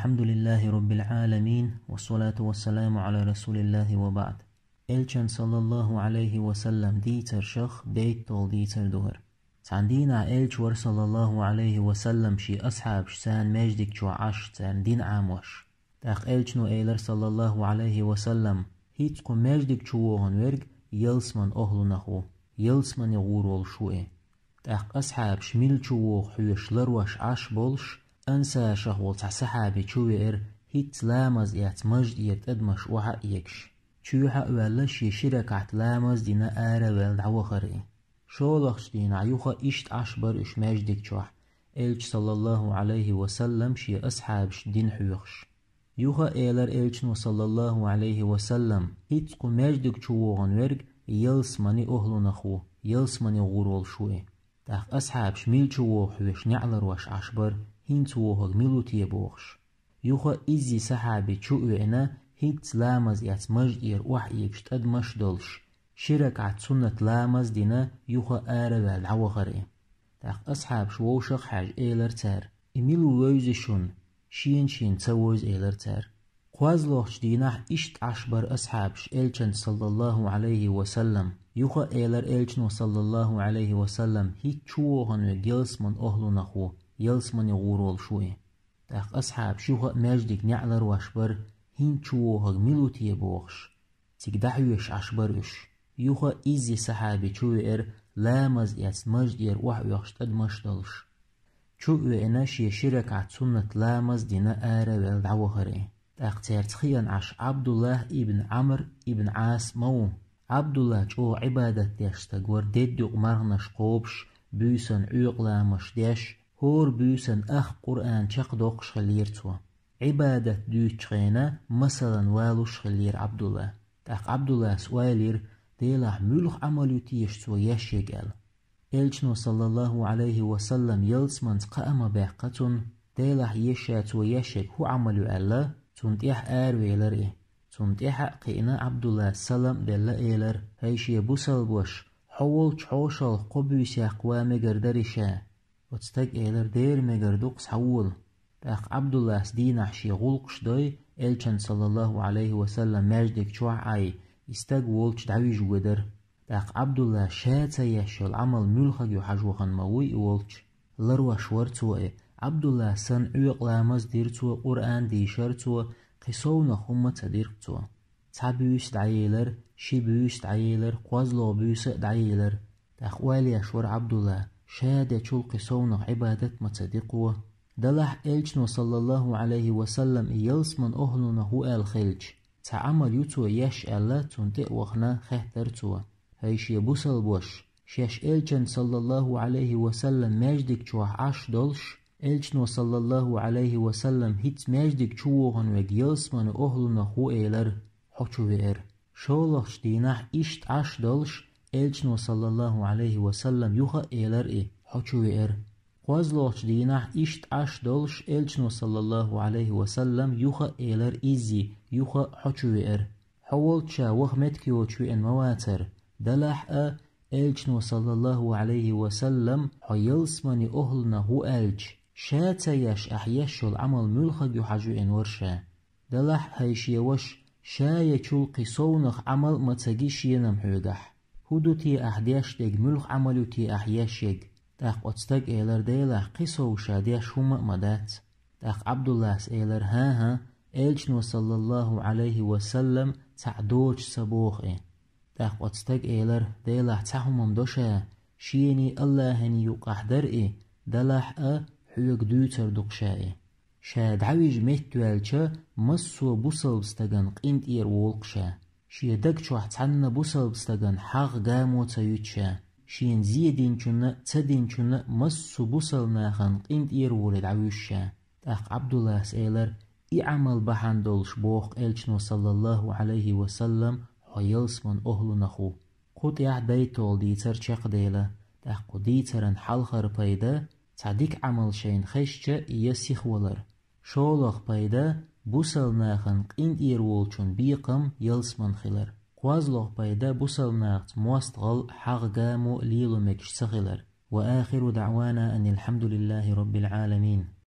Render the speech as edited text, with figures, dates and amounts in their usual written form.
الحمد لله رب العالمين والصلاة والسلام على رسول الله وبعد. إلشان صلى الله عليه وسلم ديتر شخ بيت طول ديتر دهر عندنا إلشور صلى الله عليه وسلم شي أصحاب شسان مجدك شو عش تان دين عاموش تاق إلشنو إيلر صلى الله عليه وسلم هيتقو مجدك شووهن ورق يلسمن أهلو نخو يلسمن يغورول شوئي تاق أصحاب شميل شووه حيوش لروش عش بولش أنسى شهول صحابي شوير هيت لامز يات مجد يتدمش وحا يكش شوحا ولش يشركعت لامز دينا آرا والدعوة خري شولخش دينا يوخا إشت عشبر إش مجدك شوح إلش صلى الله عليه وسلم شي أصحابش دين حيوخش يوخا إيلر إلشنو صلى الله عليه وسلم هيتقو مجدك شووغن ورق يلسمني أهلو نخو يلسمني غورول شوي تاق أصحابش ميل شووغ حيوش نعلر واش عشبر هينتوهر ميلوتي بوخش يوخا إزي صحابي شوئنا هيت لامز يات مجدير وحيكش تدمش دولش شركعت سنة لامز دينا يوخا آرا والعوى غري تاق أصحاب شووشق حاج إيلر تار إميلو ويزشون شين تسوز إيلر تار قوازلوخش دينا إشت عشبر أصحابش إلشن صلى الله عليه وسلم يوخا إيلر إلشن صلى الله عليه وسلم هيت شووهن وجلس من أهلو نخو يلسمن يغورول شوي تاق أصحاب شوخا مجدك نعلر واشبر هين شووهر ميلوتي بوخش تقدحيوش عشبرش يوخا إزي صحابي شوئر لامز يات مجدير وحيوخش تدمش دلش شوئنا شي شركعت سنة لامز دينا آرا والدعوة خري تاق تيرتخيان عش عبد الله ابن عمر ابن عاس مو عبد الله جو عبادة ديشتاقور ديدوق مرغنش قوبش بيسن عيق لامش ديش هور بيسن قرآن چقدوق شغليرتوا عبادة دوچغينا مثلا والو شغلير عبد الله تاق عبد الله سوالير ديلاح ملخ عملو تيشتوا يشيقال إلشنو صلى الله عليه وسلم يلسمنت قائمة باقتون ديلاح يشاتوا يشيق هو عملو ألا تنتيح آرويلر إيه تنتيح قينا عبد الله سلام ديلا إيلر هيشي بوسل بوش حول چحوشل قبوش يقوامي قردرشا وتستق إيلر دير مجردوقس حول تاق عبد الله سدينح شي غلقش دوي إلشان صلى الله عليه وسلم مجدك شوع عاي استق ولش دعوي جودر تاق عبد الله شاتا يشل عمل ملخق يحجوخن موي ولش لروا شورتو عبد الله سن عيق لامز ديرتو قرآن ديشرتو قصونا خمة ديرتو تعبيوش دعيلر شي بيوش دعيلر قوازلو بيوس دعيلر تاق والي شور عبد الله شادة شلق صونق عبادة متصدقوه دلح إلشنو صلى الله عليه وسلم يلسمن أهلنا هو الخلج تعمل يتو يش ألا تنتق وخنا خهترتو هيش يبوسل بوش شاش إلشن صلى الله عليه وسلم ماجدك شوح عش دولش إلشنو صلى الله عليه وسلم هيت ماجدك شوهن وج يلسمن أهلنا هو إيلر حوشو وير شولخش دينح إشت عش دولش إلشنو صلى الله عليه وسلم يوخا إيلر إيه حوشوئر قوازلوش دينح إشت عش دولش إلشنو صلى الله عليه وسلم يوخا إيلر إيزي يوخا حوشوئر حولتشا وخمتكيو تشوئن مواتر دلح إلشنو صلى الله عليه وسلم حيلسمني أهلنا هو ألج شاتا يش أحيشو العمل ملخق يحجوئن ورشا دلح هيشي وش شايا شلقي صونخ عمل متساقيش ينم حيقح هدوتي أحديش ديج ملخ عملوتي أحياشيج تاق أتستق إيلر ديلاح قصو شاديش هما مدات تاق عبد الله إيلر ها إلشنو صلى الله عليه وسلم تعدوش سبوخ تاق أتستق إيلر ديلاح تاهم ممدوشا شيني الله هني يقح درئي دلاح حيوك دوتر دقشا شاد عويج ميتوالشا مصو بوصل بستغن قينت إير وولقشا شي دقشوح تعنا بوصل بستغن حاق قامو تيوتشا شين زيدين چونا تدين چونا مصو بوصل ناخن قينت إير وولد عويشا تاق عبد الله سيلر عمل بحان دولش بوخ إلشنو صلى الله عليه وسلم حيلس من أهل نخو قد بيتول ديتر چق ديلا تاق ديترن حلخر پيدا تعديك عمل شين خشچا يسيخ ولر شولخ پيدا بوصل ناخن قينت إير وولچون بيقم يلس من خلر قوازلوخ پيدا بوصل ناخت موستغل حق قامو ليلو مكش سخلر وآخر دعوانا أن الحمد لله رب العالمين.